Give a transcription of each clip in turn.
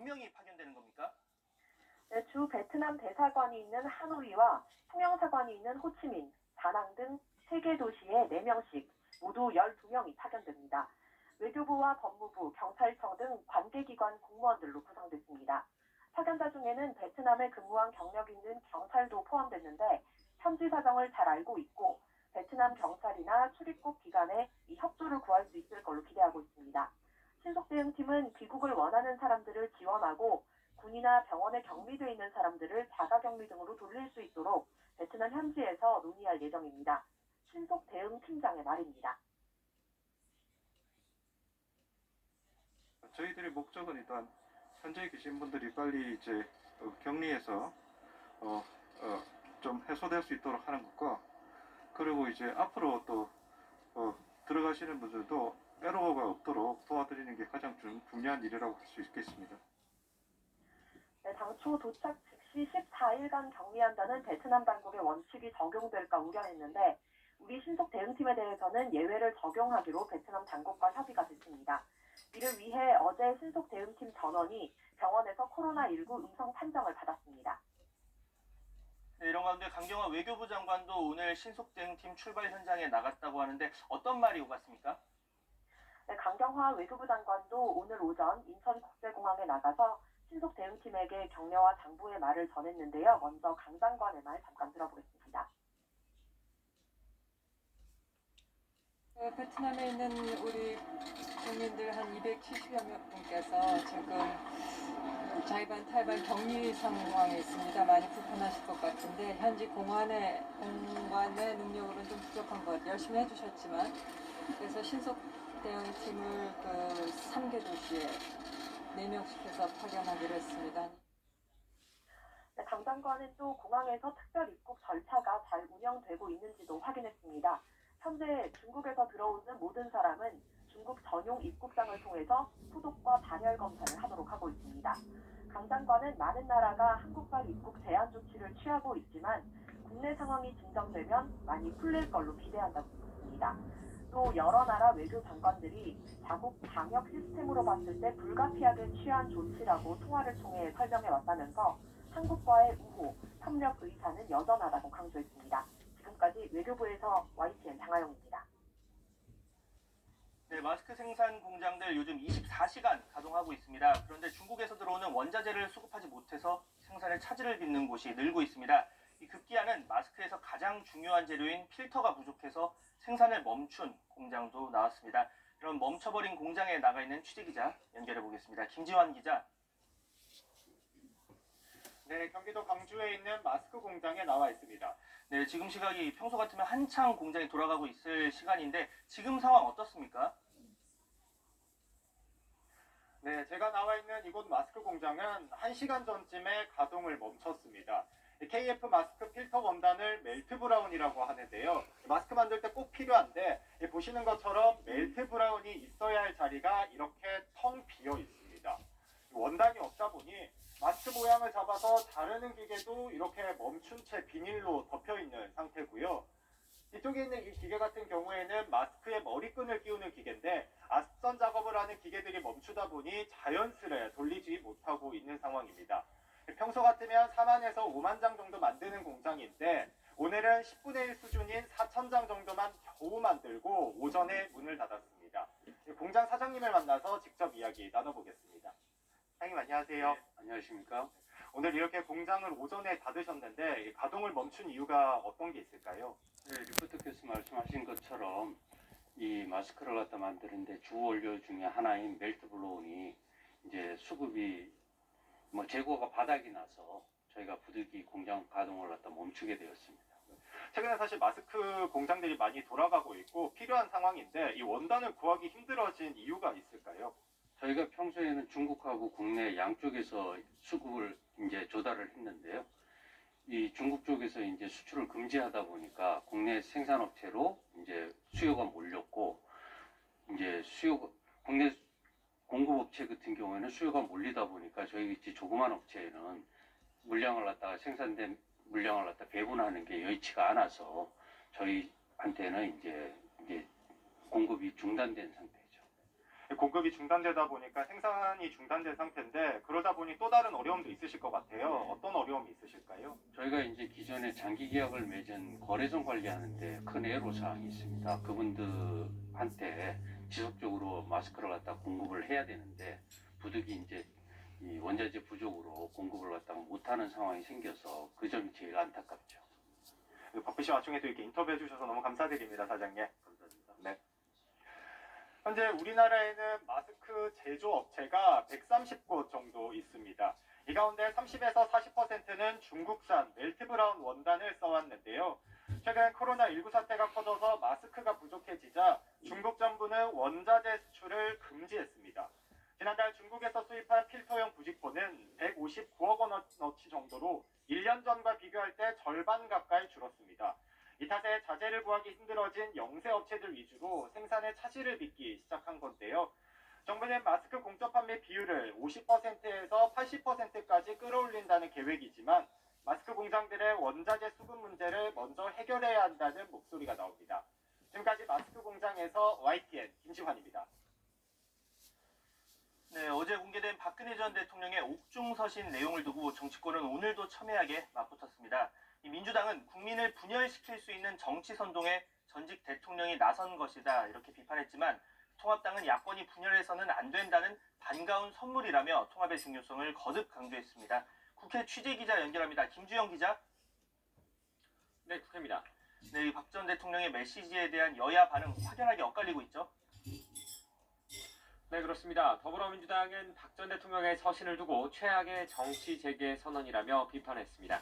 명이 파견되는 겁니까? 네, 주 베트남 대사관이 있는 하노이와 통영사관이 있는 호치민, 다낭 등 3개 도시에 4명씩 모두 12명이 파견됩니다. 외교부와 법무부, 경찰청 등 관계기관 공무원들로 구성됐습니다. 파견자 중에는 베트남에 근무한 경력 있는 경찰도 포함됐는데 현지 사정을 잘 알고 있고 베트남 경찰이나 출입국 기관에 이 협조를 구할 수 있을 걸로 기대하고 있습니다. 신속대응팀은 귀국을 원하는 사람들을 지원하고 군이나 병원에 격리돼 있는 사람들을 자가격리 등으로 돌릴 수 있도록 베트남 현지에서 논의할 예정입니다. 신속대응팀장의 말입니다. 저희들의 목적은 일단 현재 계신 분들이 빨리 이제 격리에서 좀 해소될 수 있도록 하는 것과 그리고 이제 앞으로 또 들어가시는 분들도 애로가 없도록 도와드리는 게 가장 중요한 일이라고 할 수 있겠습니다. 네, 당초 도착 즉시 14일간 격리한다는 베트남 당국의 원칙이 적용될까 우려했는데 우리 신속대응팀에 대해서는 예외를 적용하기로 베트남 당국과 협의가 됐습니다. 이를 위해 어제 신속대응팀 전원이 병원에서 코로나19 음성 판정을 받았습니다. 네, 이런 가운데 강경화 외교부 장관도 오늘 신속대응팀 출발 현장에 나갔다고 하는데 어떤 말이 오갔습니까? 네, 강경화 외교부 장관도 오늘 오전 인천국제공항에 나가서 신속대응팀에게 격려와 당부의 말을 전했는데요. 먼저 강 장관의 말 잠깐 들어보겠습니다. 베트남에 있는 우리 국민들 한 270여 분께서 지금 자이반 타이반 격리 상황에 있습니다. 많이 불편하실 것 같은데 현지 공관의 능력으로는 좀 부족한 것 열심히 해주셨지만 그래서 신속 대응팀을 3개 도시에 4명씩 해서 파견하기로 했습니다. 네, 강 장관은 또 공항에서 특별 입국 절차가 잘 운영되고 있는지도 확인했습니다. 현재 중국에서 들어오는 모든 사람은 중국 전용 입국장을 통해서 소독과 발열 검사를 하도록 하고 있습니다. 강 장관은 많은 나라가 한국발 입국 제한 조치를 취하고 있지만 국내 상황이 진정되면 많이 풀릴 걸로 기대한다고 했습니다. 또 여러 나라 외교 장관들이 자국 방역 시스템으로 봤을 때 불가피하게 취한 조치라고 통화를 통해 설명해 왔다면서 한국과의 우호, 협력 의사는 여전하다고 강조했습니다. 지금까지 외교부에서 YTN 장하영입니다. 네, 마스크 생산 공장들 요즘 24시간 가동하고 있습니다. 그런데 중국에서 들어오는 원자재를 수급하지 못해서 생산에 차질을 빚는 곳이 늘고 있습니다. 이 급기야는 마스크에서 가장 중요한 재료인 필터가 부족해서 생산을 멈춘 공장도 나왔습니다. 이런 멈춰버린 공장에 나가 있는 취재기자 연결해 보겠습니다. 김지환 기자. 네, 경기도 광주에 있는 마스크 공장에 나와 있습니다. 네, 지금 시각이 평소 같으면 한창 공장이 돌아가고 있을 시간인데 지금 상황 어떻습니까? 네, 제가 나와 있는 이곳 마스크 공장은 1시간 전쯤에 가동을 멈췄습니다. KF 마스크 필터 원단을 멜트 브라운이라고 하는데요. 마스크 만들 때 꼭 필요한데 보시는 것처럼 멜트 브라운이 있어야 할 자리가 이렇게 텅 비어 있습니다. 원단이 없다 보니 마스크 모양을 잡아서 자르는 기계도 이렇게 멈춘 채 비닐로 덮여 있는 상태고요. 뒤쪽에 있는 이 기계 같은 경우에는 마스크에 머리끈을 끼우는 기계인데 앞선 작업을 하는 기계들이 멈추다 보니 자연스레 돌리지 못하고 있는 상황입니다. 평소 같으면 4만에서 5만 장 정도 만드는 공장인데 오늘은 10분의 1 수준인 4,000장 정도만 겨우 만들고 오전에 문을 닫았습니다. 공장 사장님을 만나서 직접 이야기 나눠보겠습니다. 사장님 안녕하세요. 네, 안녕하십니까? 오늘 이렇게 공장을 오전에 닫으셨는데 가동을 멈춘 이유가 어떤 게 있을까요? 네, 리포터께서 말씀하신 것처럼 이 마스크를 갖다 만드는데 주 원료 중에 하나인 멜트 블로운이 이제 수급이 재고가 바닥이 나서 저희가 부득이 공장 가동을 갖다 멈추게 되었습니다. 최근에 사실 마스크 공장들이 많이 돌아가고 있고 필요한 상황인데 이 원단을 구하기 힘들어진 이유가 있을까요? 저희가 평소에는 중국하고 국내 양쪽에서 수급을 이제 조달을 했는데요. 이 중국 쪽에서 이제 수출을 금지하다 보니까 국내 생산업체로 이제 수요가 몰렸고 이제 국내 공급업체 같은 경우에는 수요가 몰리다 보니까 저희 같이 조그만 업체에는 물량을 갖다가 생산된 물량을 갖다 배분하는 게 여의치가 않아서 저희한테는 이제 공급이 중단된 상태죠. 공급이 중단되다 보니까 생산이 중단된 상태인데 그러다 보니 또 다른 어려움도 있으실 것 같아요. 어떤 어려움이 있으실까요? 저희가 이제 기존에 장기 계약을 맺은 거래선 관리하는데 큰 애로사항이 있습니다. 그분들한테 지속적으로 마스크를 갖다 공급을 해야 되는데 부득이 이제 이 원자재 부족으로 공급을 갖다가 못하는 상황이 생겨서 그 점이 제일 안타깝죠. 바쁘신 와중에 또 이렇게 인터뷰해 주셔서 너무 감사드립니다, 사장님. 감사합니다. 네. 현재 우리나라에는 마스크 제조업체가 130곳 정도 있습니다. 이 가운데 30에서 40%는 중국산 멜트브라운 원단을 써왔는데요. 최근 코로나19 사태가 커져서 마스크가 부족해지자 중국 정부는 원자재 수출을 금지했습니다. 지난달 중국에서 수입한 필터용 부직포는 159억 원어치 정도로 1년 전과 비교할 때 절반 가까이 줄었습니다. 이 탓에 자재를 구하기 힘들어진 영세 업체들 위주로 생산에 차질을 빚기 시작한 건데요. 정부는 마스크 공적 판매 비율을 50%에서 80%까지 끌어올린다는 계획이지만 마스크 공장들의 원자재 수급 문제를 먼저 해결해야 한다는 목소리가 나옵니다. 지금까지 마스크 공장에서 YTN 김지환입니다. 네, 어제 공개된 박근혜 전 대통령의 옥중서신 내용을 두고 정치권은 오늘도 첨예하게 맞붙었습니다. 이 민주당은 국민을 분열시킬 수 있는 정치 선동에 전직 대통령이 나선 것이다 이렇게 비판했지만 통합당은 야권이 분열해서는 안 된다는 반가운 선물이라며 통합의 중요성을 거듭 강조했습니다. 국회 취재기자 연결합니다. 김주영 기자. 네, 국회입니다. 네, 박 전 대통령의 메시지에 대한 여야 반응 확연하게 엇갈리고 있죠. 네, 그렇습니다. 더불어민주당은 박 전 대통령의 서신을 두고 최악의 정치 재개 선언이라며 비판했습니다.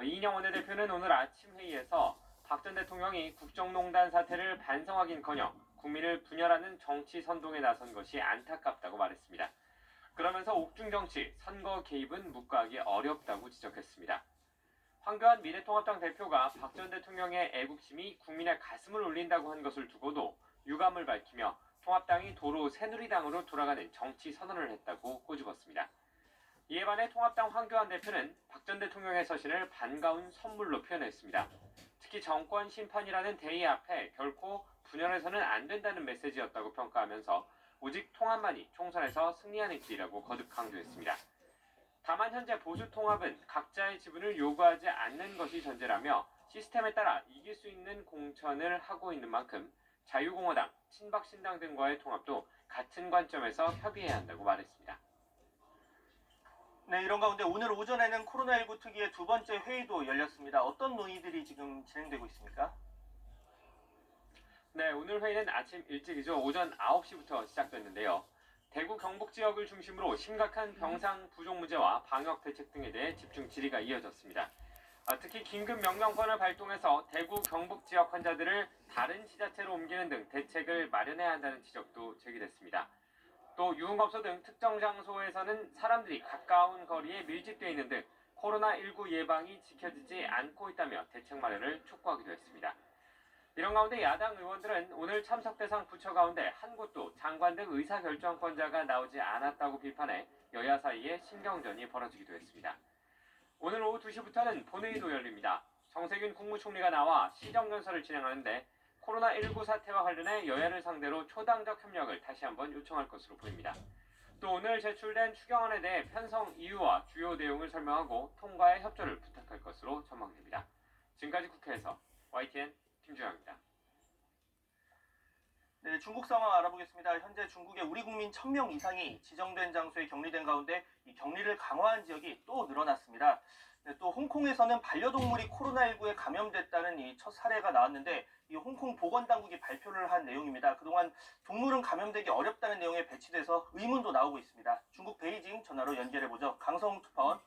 이인영 원내대표는 오늘 아침 회의에서 박 전 대통령이 국정농단 사태를 반성하긴커녕 국민을 분열하는 정치 선동에 나선 것이 안타깝다고 말했습니다. 그러면서 옥중정치, 선거 개입은 묵과하기 어렵다고 지적했습니다. 황교안 미래통합당 대표가 박 전 대통령의 애국심이 국민의 가슴을 울린다고 한 것을 두고도 유감을 밝히며 통합당이 도로 새누리당으로 돌아가는 정치 선언을 했다고 꼬집었습니다. 이에 반해 통합당 황교안 대표는 박 전 대통령의 서신을 반가운 선물로 표현했습니다. 특히 정권 심판이라는 대의 앞에 결코 분열해서는 안 된다는 메시지였다고 평가하면서 오직 통합만이 총선에서 승리하는 길이라고 거듭 강조했습니다. 다만 현재 보수 통합은 각자의 지분을 요구하지 않는 것이 전제라며 시스템에 따라 이길 수 있는 공천을 하고 있는 만큼 자유공화당, 친박신당 등과의 통합도 같은 관점에서 협의해야 한다고 말했습니다. 네, 이런 가운데 오늘 오전에는 코로나19 특위의 두 번째 회의도 열렸습니다. 어떤 논의들이 지금 진행되고 있습니까? 네, 오늘 회의는 아침 일찍이죠. 오전 9시부터 시작됐는데요. 대구 경북 지역을 중심으로 심각한 병상 부족 문제와 방역 대책 등에 대해 집중 질의가 이어졌습니다. 특히 긴급 명령권을 발동해서 대구 경북 지역 환자들을 다른 지자체로 옮기는 등 대책을 마련해야 한다는 지적도 제기됐습니다. 또 유흥업소 등 특정 장소에서는 사람들이 가까운 거리에 밀집되어 있는 등 코로나19 예방이 지켜지지 않고 있다며 대책 마련을 촉구하기도 했습니다. 이런 가운데 야당 의원들은 오늘 참석 대상 부처 가운데 한 곳도 장관 등 의사결정권자가 나오지 않았다고 비판해 여야 사이에 신경전이 벌어지기도 했습니다. 오늘 오후 2시부터는 본회의도 열립니다. 정세균 국무총리가 나와 시정연설을 진행하는데 코로나19 사태와 관련해 여야를 상대로 초당적 협력을 다시 한번 요청할 것으로 보입니다. 또 오늘 제출된 추경안에 대해 편성 이유와 주요 내용을 설명하고 통과에 협조를 부탁할 것으로 전망됩니다. 지금까지 국회에서 YTN 김주영입니다. 네, 중국 상황 알아보겠습니다. 현재 중국에 우리 국민 1000명 이상이 지정된 장소에 격리된 가운데 이 격리를 강화한 지역이 또 늘어났습니다. 네, 또 홍콩에서는 반려동물이 코로나19에 감염됐다는 이 첫 사례가 나왔는데 이 홍콩 보건당국이 발표를 한 내용입니다. 그동안 동물은 감염되기 어렵다는 내용에 배치돼서 의문도 나오고 있습니다. 중국 베이징 전화로 연결해보죠. 강성웅 특파원.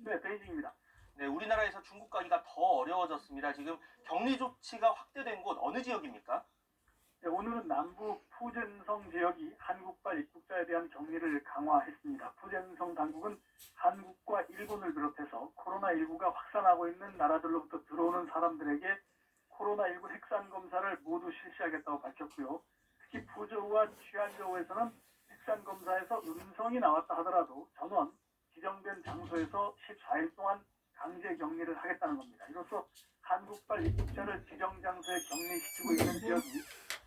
네, 베이징입니다. 네, 우리나라에서 중국 가기가 더 어려워졌습니다. 지금 격리 조치가 확대된 곳 어느 지역입니까? 네, 오늘은 남부 푸젠성 지역이 한국발 입국자에 대한 격리를 강화했습니다. 푸젠성 당국은 한국과 일본을 비롯해서 코로나19가 확산하고 있는 나라들로부터 들어오는 사람들에게 코로나19 핵산 검사를 모두 실시하겠다고 밝혔고요. 특히 푸저우와 취안저우에서는 핵산 검사에서 음성이 나왔다 하더라도 전원 지정된 장소에서 14일 동안 강제 격리를 하겠다는 겁니다. 이로써 한국발 입국자를 지정 장소에 격리시키고 있는 지역이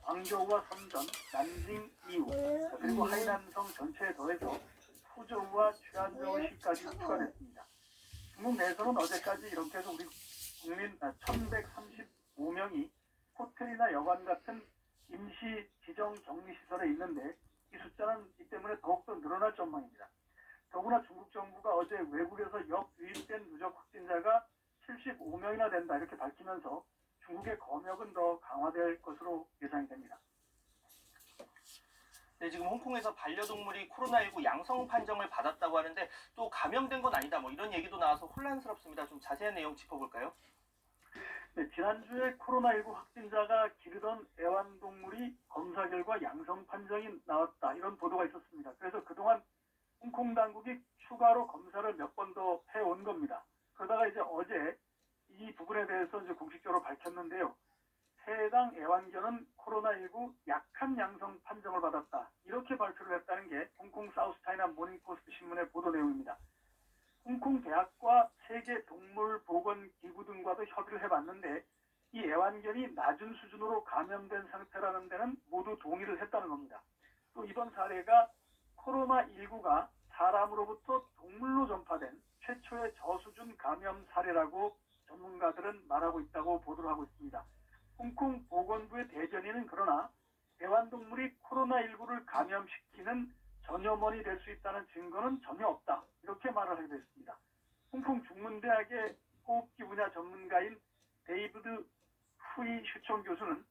광저우와 선전, 난징, 이우, 그리고 하이난성 전체에 더해서 푸저우와 최안저우시까지 추가됐습니다. 중국 내에서는 어제까지 이렇게 해서 우리 국민 1135명이 호텔이나 여관 같은 임시 지정 격리시설에 있는데 이 숫자는 이 때문에 더욱더 늘어날 전망입니다. 더구나 중국 정부가 어제 외국에서 역유입된 누적 확진자가 75명이나 된다 이렇게 밝히면서 중국의 검역은 더 강화될 것으로 예상이 됩니다. 네, 지금 홍콩에서 반려동물이 코로나19 양성 판정을 받았다고 하는데 또 감염된 건 아니다 뭐 이런 얘기도 나와서 혼란스럽습니다. 좀 자세한 내용 짚어볼까요? 네, 지난주에 코로나19 확진자가 기르던 애완동물이 검사 결과 양성 판정이 나왔다 이런 보도가 있었습니다. 그래서 그동안 홍콩 당국이 추가로 검사를 몇 번 더 해온 겁니다. 그러다가 이제 어제 이 부분에 대해서 이제 공식적으로 밝혔는데요. 해당 애완견은 코로나19 약한 양성 판정을 받았다. 이렇게 발표를 했다는 게 홍콩 사우스차이나 모닝포스트 신문의 보도 내용입니다. 홍콩 대학과 세계동물보건기구 등과도 협의를 해봤는데 이 애완견이 낮은 수준으로 감염된 상태라는 데는 모두 동의를 했다는 겁니다. 또 이번 사례가 코로나19가 사람으로부터 동물로 전파된 최초의 저수준 감염 사례라고 전문가들은 말하고 있다고 보도를 하고 있습니다. 홍콩 보건부의 대변인은 그러나 애완동물이 코로나19를 감염시키는 전염원이 될 수 있다는 증거는 전혀 없다. 이렇게 말을 하기도 했습니다. 홍콩 중문대학의 호흡기 분야 전문가인 데이비드 후이 슈총 교수는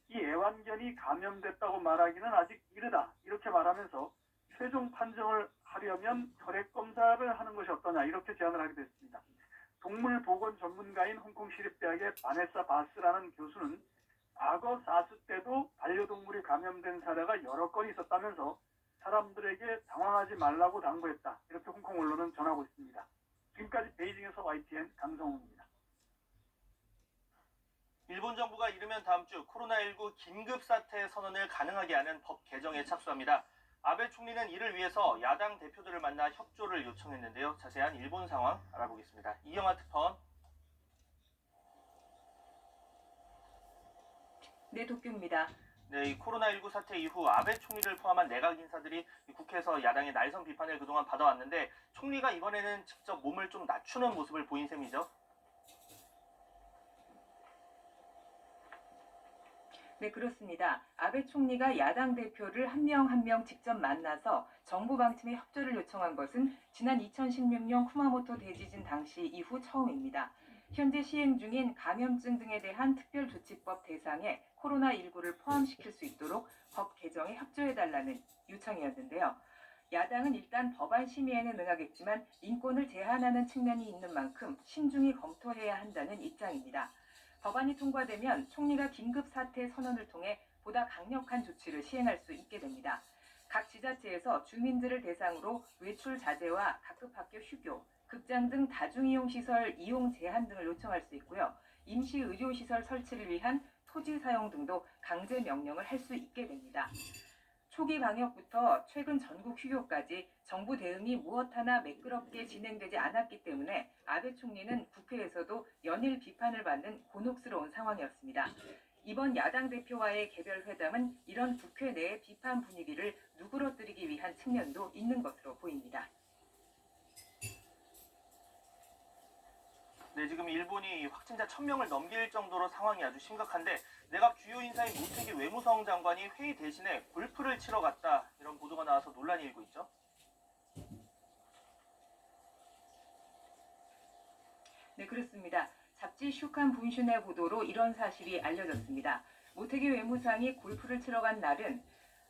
이 애완견이 감염됐다고 말하기는 아직 이르다. 이렇게 말하면서 최종 판정을 하려면 혈액 검사를 하는 것이 어떠냐 이렇게 제안을 하기도 했습니다. 동물보건 전문가인 홍콩시립대학의 바네사 바스라는 교수는 과거 사스 때도 반려동물이 감염된 사례가 여러 건 있었다면서 사람들에게 당황하지 말라고 당부했다. 이렇게 홍콩 언론은 전하고 있습니다. 지금까지 베이징에서 YTN 강성훈입니다. 일본 정부가 이르면 다음 주 코로나19 긴급사태 선언을 가능하게 하는 법 개정에 착수합니다. 아베 총리는 이를 위해서 야당 대표들을 만나 협조를 요청했는데요. 자세한 일본 상황 알아보겠습니다. 이영하 특파원. 네, 도쿄입니다. 네, 이 코로나19 사태 이후 아베 총리를 포함한 내각 인사들이 국회에서 야당의 날선 비판을 그동안 받아왔는데 총리가 이번에는 직접 몸을 좀 낮추는 모습을 보인 셈이죠. 네, 그렇습니다. 아베 총리가 야당 대표를 한 명 한 명 직접 만나서 정부 방침에 협조를 요청한 것은 지난 2016년 쿠마모토 대지진 당시 이후 처음입니다. 현재 시행 중인 감염증 등에 대한 특별조치법 대상에 코로나19를 포함시킬 수 있도록 법 개정에 협조해달라는 요청이었는데요. 야당은 일단 법안 심의에는 응하겠지만 인권을 제한하는 측면이 있는 만큼 신중히 검토해야 한다는 입장입니다. 법안이 통과되면 총리가 긴급사태 선언을 통해 보다 강력한 조치를 시행할 수 있게 됩니다. 각 지자체에서 주민들을 대상으로 외출 자제와 각급학교 휴교, 극장 등 다중이용시설 이용 제한 등을 요청할 수 있고요. 임시의료시설 설치를 위한 토지 사용 등도 강제 명령을 할 수 있게 됩니다. 초기 방역부터 최근 전국 휴교까지 정부 대응이 무엇 하나 매끄럽게 진행되지 않았기 때문에 아베 총리는 국회에서도 연일 비판을 받는 곤혹스러운 상황이었습니다. 이번 야당 대표와의 개별 회담은 이런 국회 내의 비판 분위기를 누그러뜨리기 위한 측면도 있는 것으로 보입니다. 네, 지금 일본이 확진자 1000명을 넘길 정도로 상황이 아주 심각한데 내각 주요 인사인 모테기 외무성 장관이 회의 대신에 골프를 치러 갔다 이런 보도가 나와서 논란이 일고 있죠. 네, 그렇습니다. 잡지 슈칸 분신의 보도로 이런 사실이 알려졌습니다. 모테기 외무상이 골프를 치러 간 날은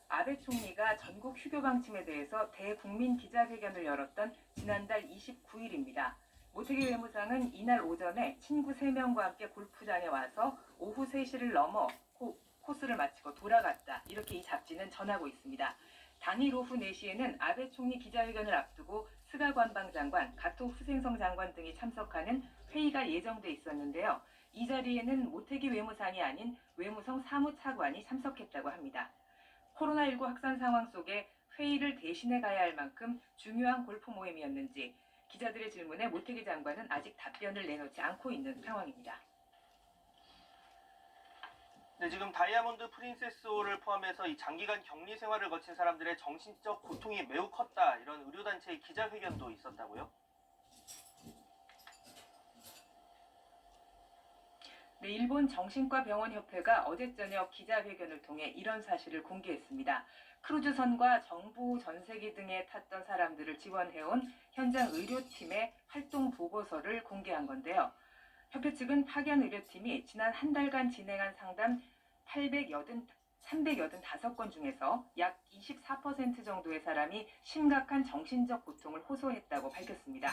아베 총리가 전국 휴교 방침에 대해서 대국민 기자회견을 열었던 지난달 29일입니다. 모테기 외무상은 이날 오전에 친구 3명과 함께 골프장에 와서 오후 3시를 넘어 코스를 마치고 돌아갔다. 이렇게 이 잡지는 전하고 있습니다. 당일 오후 4시에는 아베 총리 기자회견을 앞두고 스가 관방장관, 가토 후생성 장관 등이 참석하는 회의가 예정돼 있었는데요. 이 자리에는 모테기 외무상이 아닌 외무성 사무차관이 참석했다고 합니다. 코로나19 확산 상황 속에 회의를 대신해 가야 할 만큼 중요한 골프 모임이었는지 기자들의 질문에 모테기 장관은 아직 답변을 내놓지 않고 있는 상황입니다. 네, 지금 다이아몬드 프린세스호를 포함해서 이 장기간 격리 생활을 거친 사람들의 정신적 고통이 매우 컸다. 이런 의료단체의 기자회견도 있었다고요? 네, 일본 정신과 병원 협회가 어제 저녁 기자회견을 통해 이런 사실을 공개했습니다. 크루즈선과 정부 전세기 등에 탔던 사람들을 지원해온 현장 의료팀의 활동 보고서를 공개한 건데요. 협회 측은 파견 의료팀이 지난 한 달간 진행한 상담 385건 중에서 약 24% 정도의 사람이 심각한 정신적 고통을 호소했다고 밝혔습니다.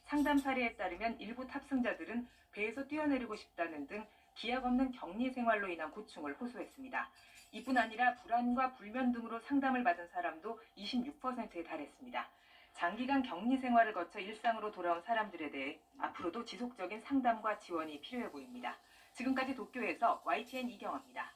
상담 사례에 따르면 일부 탑승자들은 배에서 뛰어내리고 싶다는 등 기약 없는 격리 생활로 인한 고충을 호소했습니다. 이뿐 아니라 불안과 불면 등으로 상담을 받은 사람도 26%에 달했습니다. 장기간 격리 생활을 거쳐 일상으로 돌아온 사람들에 대해 앞으로도 지속적인 상담과 지원이 필요해 보입니다. 지금까지 도쿄에서 YTN 이경아입니다.